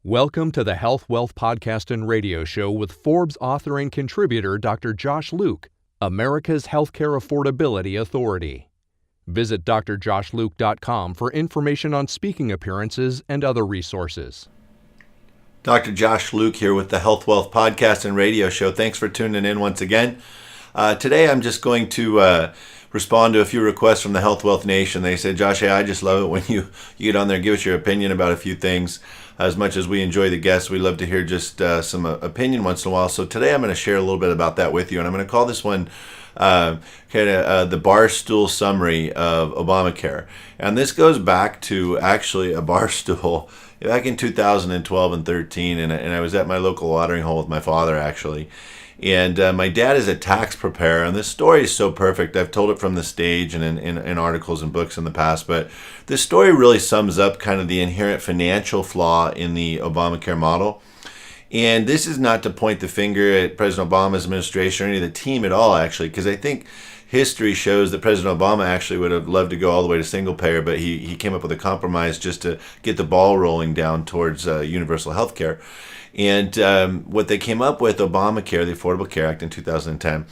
Welcome to the Health Wealth Podcast and Radio Show with Forbes author and contributor Dr. Josh Luke, America's Healthcare Affordability Authority. Visit drjoshluke.com for information on speaking appearances and other resources. Dr. Josh Luke here with the Health Wealth Podcast and Radio Show. Thanks for tuning in once again. Today I'm just going to respond to a few requests from the Health Wealth Nation. They said, Josh, hey, I just love it when you get on there, give us your opinion about a few things. As much as we enjoy the guests, we love to hear just some opinion once in a while. So today I'm going to share a little bit about that with you. And I'm going to call this one the Barstool summary of Obamacare. And this goes back to actually a Barstool back in 2012 and 13. And I was at my local watering hole with my father, actually. And my dad is a tax preparer, and this story is so perfect. I've told it from the stage and in articles and books in the past, but this story really sums up kind of the inherent financial flaw in the Obamacare model. And this is not to point the finger at President Obama's administration or any of the team at all, actually, because I think history shows that President Obama actually would have loved to go all the way to single payer, but he came up with a compromise just to get the ball rolling down towards universal health care. And what they came up with, Obamacare, the Affordable Care Act in 2010,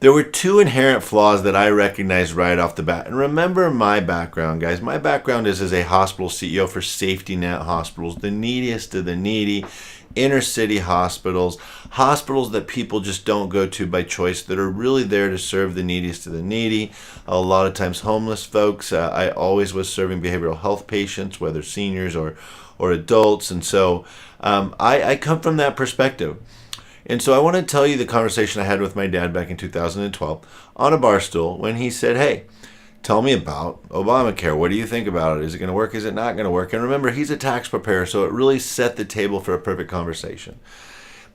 there were two inherent flaws that I recognized right off the bat. And remember my background, guys. My background is as a hospital CEO for safety net hospitals, the neediest of the needy, inner city hospitals, hospitals that people just don't go to by choice, that are really there to serve the neediest of the needy. A lot of times homeless folks. I always was serving behavioral health patients, whether seniors or adults. And so I come from that perspective. And so I want to tell you the conversation I had with my dad back in 2012 on a bar stool when he said, hey, tell me about Obamacare. What do you think about it? Is it going to work? Is it not going to work? And remember, he's a tax preparer, so it really set the table for a perfect conversation.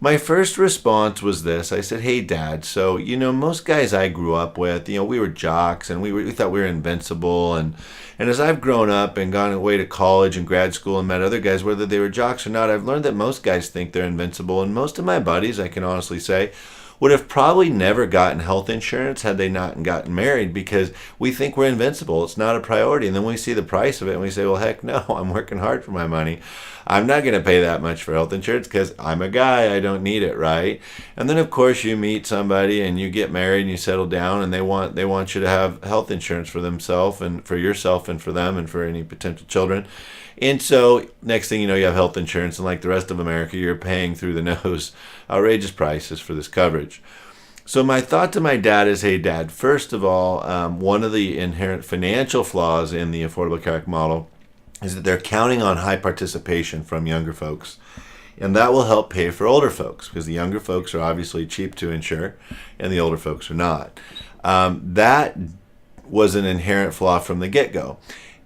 My first response was this. I said, hey, Dad, so, most guys I grew up with, we were jocks and we thought we were invincible. And as I've grown up and gone away to college and grad school and met other guys, whether they were jocks or not, I've learned that most guys think they're invincible. And most of my buddies, I can honestly say, would have probably never gotten health insurance had they not gotten married, because we think we're invincible. It's not a priority. And then we see the price of it and we say, well, heck no, I'm working hard for my money. I'm not going to pay that much for health insurance because I'm a guy. I don't need it, right? And then, of course, you meet somebody and you get married and you settle down, and they want you to have health insurance for themselves and for yourself and for them and for any potential children. And so next thing you know, you have health insurance, and like the rest of America, you're paying through the nose outrageous prices for this coverage. So my thought to my dad is, hey, Dad, first of all, one of the inherent financial flaws in the Affordable Care Act model is that they're counting on high participation from younger folks. And that will help pay for older folks, because the younger folks are obviously cheap to insure and the older folks are not. That was an inherent flaw from the get-go.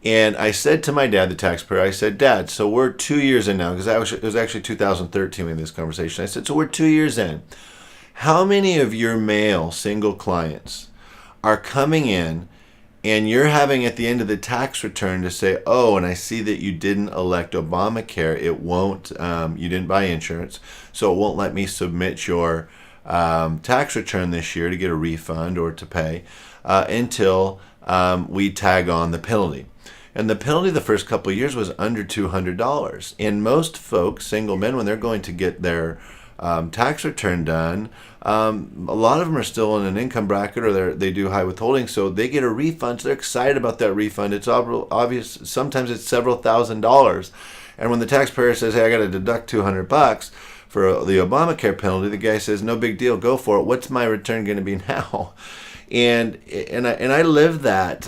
And I said to my dad, the taxpayer, I said, Dad, so we're 2 years in now, because it was actually 2013 when this conversation. I said, so we're 2 years in. How many of your male single clients are coming in and you're having at the end of the tax return to say, oh, and I see that you didn't elect Obamacare. It won't, you didn't buy insurance, so it won't let me submit your tax return this year to get a refund or to pay until we tag on the penalty. And the penalty the first couple of years was under $200. And most folks, single men, when they're going to get their tax return done, a lot of them are still in an income bracket, or they do high withholding, so they get a refund. So they're excited about that refund. It's obvious. Sometimes it's several $1,000s. And when the taxpayer says, hey, I got to deduct $200 for the Obamacare penalty, the guy says, no big deal, go for it. What's my return going to be now? And I lived that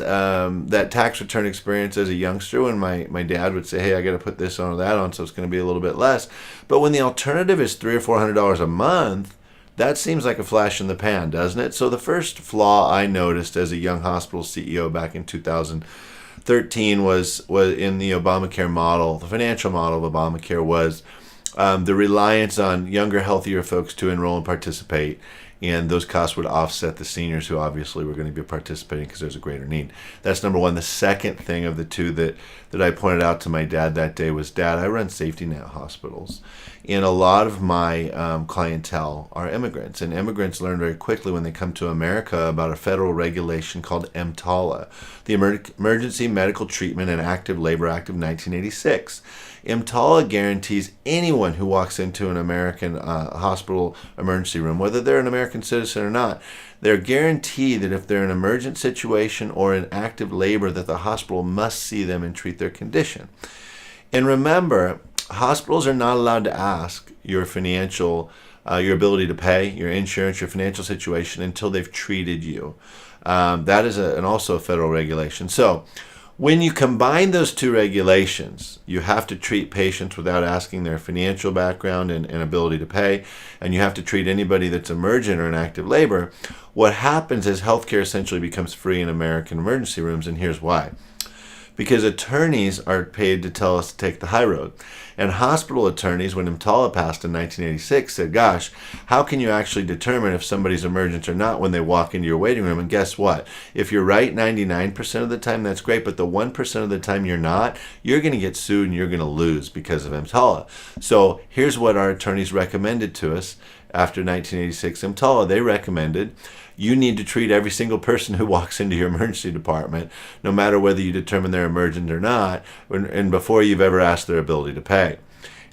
tax return experience as a youngster when my dad would say, hey, I got to put this on or that on, so it's going to be a little bit less. But when the alternative is $300 or $400 a month, that seems like a flash in the pan, doesn't it? So the first flaw I noticed as a young hospital CEO back in 2013 was in the Obamacare model. The financial model of Obamacare was the reliance on younger, healthier folks to enroll and participate. And those costs would offset the seniors who obviously were going to be participating because there's a greater need. That's number one. The second thing of the two that I pointed out to my dad that day was, Dad, I run safety net hospitals. And a lot of my clientele are immigrants. And immigrants learn very quickly when they come to America about a federal regulation called EMTALA, the Emergency Medical Treatment and Active Labor Act of 1986. EMTALA guarantees anyone who walks into an American hospital emergency room, whether they're an American citizen or not, they're guaranteed that if they're in an emergent situation or in active labor, that the hospital must see them and treat their condition. And remember, hospitals are not allowed to ask your financial, your ability to pay, your insurance, your financial situation until they've treated you. That is also a federal regulation. So when you combine those two regulations, you have to treat patients without asking their financial background and ability to pay, and you have to treat anybody that's emergent or in active labor. What happens is healthcare essentially becomes free in American emergency rooms, and here's why. Because attorneys are paid to tell us to take the high road. And hospital attorneys, when EMTALA passed in 1986, said, gosh, how can you actually determine if somebody's emergent or not when they walk into your waiting room? And guess what? If you're right 99% of the time, that's great. But the 1% of the time you're not, you're going to get sued and you're going to lose because of EMTALA. So here's what our attorneys recommended to us after 1986 EMTALA. They recommended you need to treat every single person who walks into your emergency department, no matter whether you determine they're emergent or not, and before you've ever asked their ability to pay.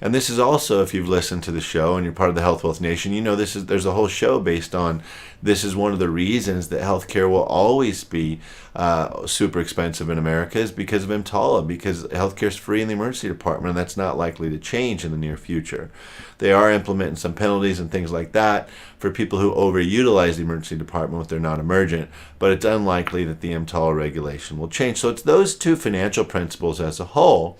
And this is also, if you've listened to the show and you're part of the Health Wealth Nation, you know there's a whole show based on this is one of the reasons that healthcare will always be super expensive in America is because of EMTALA, because healthcare is free in the emergency department, and that's not likely to change in the near future. They are implementing some penalties and things like that for people who overutilize the emergency department if they're not emergent, but it's unlikely that the EMTALA regulation will change. So it's those two financial principles as a whole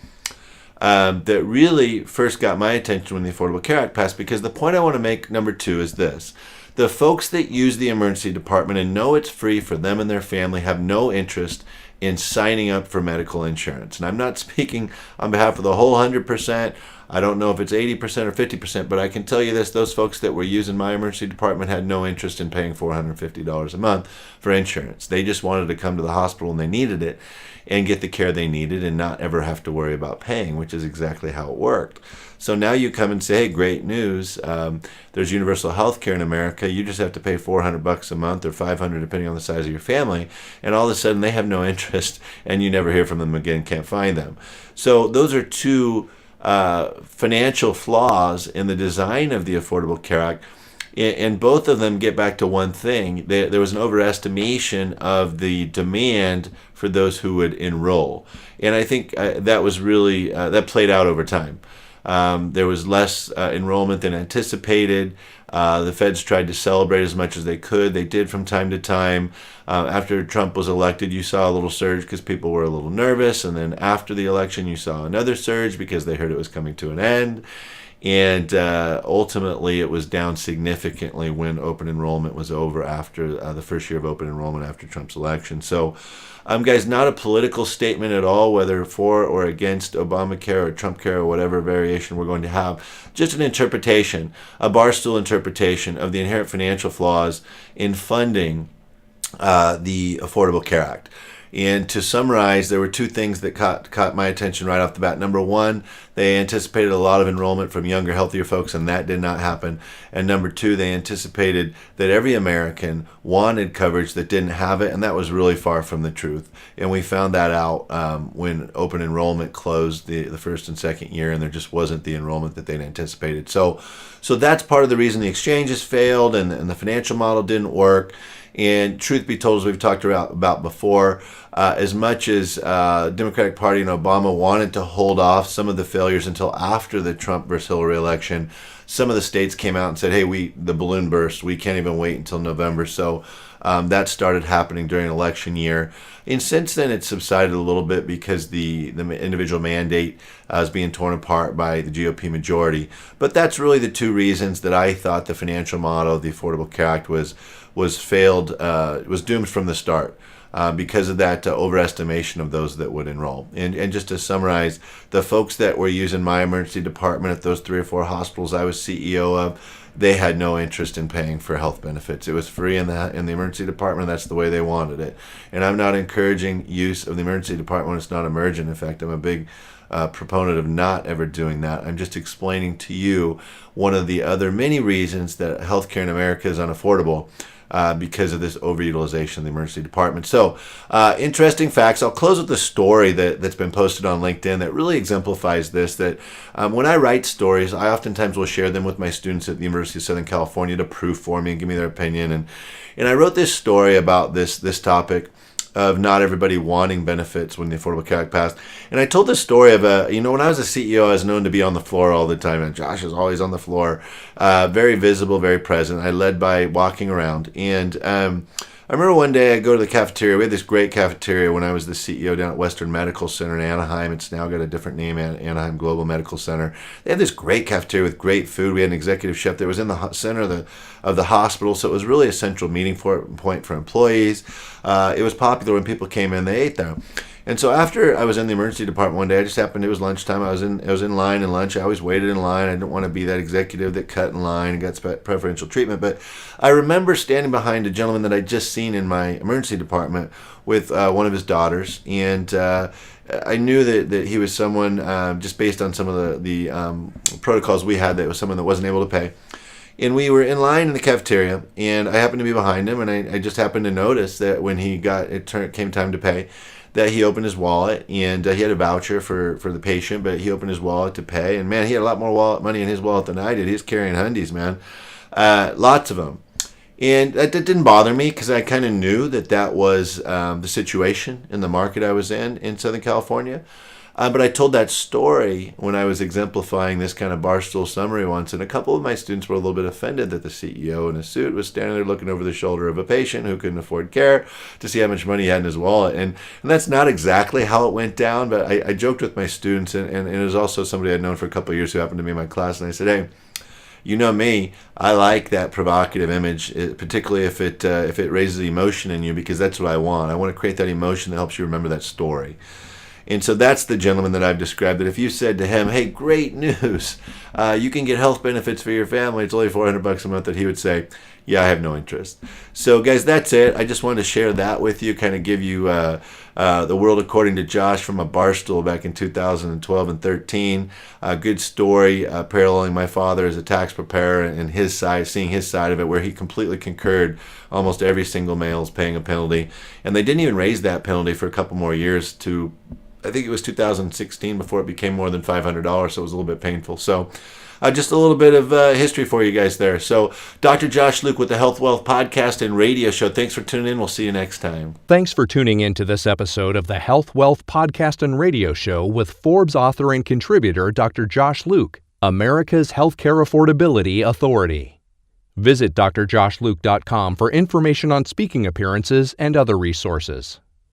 that really first got my attention when the Affordable Care Act passed, because the point I want to make, number two, is this. The folks that use the emergency department and know it's free for them and their family have no interest in signing up for medical insurance. And I'm not speaking on behalf of the whole 100%. I don't know if it's 80% or 50%, but I can tell you this, those folks that were using my emergency department had no interest in paying $450 a month for insurance. They just wanted to come to the hospital when they needed it and get the care they needed and not ever have to worry about paying, which is exactly how it worked. So now you come and say, hey, great news. There's universal health care in America. You just have to pay $400 a month or $500 depending on the size of your family. And all of a sudden they have no interest and you never hear from them again, can't find them. So those are two financial flaws in the design of the Affordable Care Act. And both of them get back to one thing. There was an overestimation of the demand for those who would enroll. And I think that was really, that played out over time. There was less enrollment than anticipated. The feds tried to celebrate as much as they could. They did from time to time. After Trump was elected, you saw a little surge because people were a little nervous. And then after the election, you saw another surge because they heard it was coming to an end. And ultimately, it was down significantly when open enrollment was over after the first year of open enrollment after Trump's election. So, guys, not a political statement at all, whether for or against Obamacare or Trumpcare or whatever variation we're going to have. Just an interpretation, a Barstool interpretation of the inherent financial flaws in funding the Affordable Care Act. And to summarize, there were two things that caught my attention right off the bat. Number one, they anticipated a lot of enrollment from younger, healthier folks, and that did not happen. And number two, they anticipated that every American wanted coverage that didn't have it, and that was really far from the truth. And we found that out when open enrollment closed the first and second year, and there just wasn't the enrollment that they'd anticipated. So that's part of the reason the exchanges failed and the financial model didn't work. And truth be told, as we've talked about before, as much as Democratic Party and Obama wanted to hold off some of the failures until after the Trump versus Hillary election, some of the states came out and said, hey, the balloon burst. We can't even wait until November. So that started happening during election year. And since then, it's subsided a little bit because the individual mandate is being torn apart by the GOP majority. But that's really the two reasons that I thought the financial model of the Affordable Care Act was doomed from the start. Because of that overestimation of those that would enroll. And just to summarize, the folks that were using my emergency department at those 3 or 4 hospitals I was CEO of, they had no interest in paying for health benefits. It was free in the emergency department. That's the way they wanted it. And I'm not encouraging use of the emergency department when it's not emergent. In fact, I'm a big a proponent of not ever doing that. I'm just explaining to you one of the other many reasons that healthcare in America is unaffordable. Because of this overutilization of the emergency department. So, interesting facts. I'll close with a story that's been posted on LinkedIn that really exemplifies this, that when I write stories, I oftentimes will share them with my students at the University of Southern California to proof for me and give me their opinion. And I wrote this story about this topic of not everybody wanting benefits when the Affordable Care Act passed. And I told this story of when I was a CEO, I was known to be on the floor all the time, and Josh is always on the floor, very visible, very present. I led by walking around. And I remember one day I go to the cafeteria. We had this great cafeteria when I was the CEO down at Western Medical Center in Anaheim. It's now got a different name, Anaheim Global Medical Center. They had this great cafeteria with great food. We had an executive chef that was in the center of the hospital, so it was really a central meeting point for employees. It was popular when people came in, they ate there. And so after I was in the emergency department one day, I just happened, it was lunchtime, I was in line in lunch. I always waited in line. I didn't want to be that executive that cut in line and got preferential treatment. But I remember standing behind a gentleman that I'd just seen in my emergency department with one of his daughters. And I knew that he was someone, just based on some of the protocols we had, that was someone that wasn't able to pay. And we were in line in the cafeteria, and I happened to be behind him, and I just happened to notice that when came time to pay, that he opened his wallet, and he had a voucher for the patient, but he opened his wallet to pay. And man, he had a lot more money in his wallet than I did. He was carrying hundies, man. Lots of them. And that didn't bother me, because I kind of knew that was the situation in the market I was in Southern California. But I told that story when I was exemplifying this kind of Barstool summary once, and a couple of my students were a little bit offended that the CEO in a suit was standing there looking over the shoulder of a patient who couldn't afford care to see how much money he had in his wallet. And that's not exactly how it went down, but I joked with my students, and it was also somebody I'd known for a couple of years who happened to be in my class, and I said, hey, you know me, I like that provocative image, particularly if it raises emotion in you, because that's what I want. I want to create that emotion that helps you remember that story. And so that's the gentleman that I've described, that if you said to him, hey, great news, you can get health benefits for your family, it's only $400 a month, that he would say, yeah, I have no interest. So guys, that's it. I just wanted to share that with you, kind of give you The World According to Josh from a Barstool back in 2012 and 13. A good story paralleling my father as a tax preparer and his side, seeing his side of it, where he completely concurred almost every single male is paying a penalty. And they didn't even raise that penalty for a couple more years to, I think it was 2016 before it became more than $500, so it was a little bit painful. So just a little bit of history for you guys there. So Dr. Josh Luke with the Health Wealth Podcast and Radio Show. Thanks for tuning in. We'll see you next time. Thanks for tuning in to this episode of the Health Wealth Podcast and Radio Show with Forbes author and contributor Dr. Josh Luke, America's Healthcare Affordability Authority. Visit drjoshluke.com for information on speaking appearances and other resources.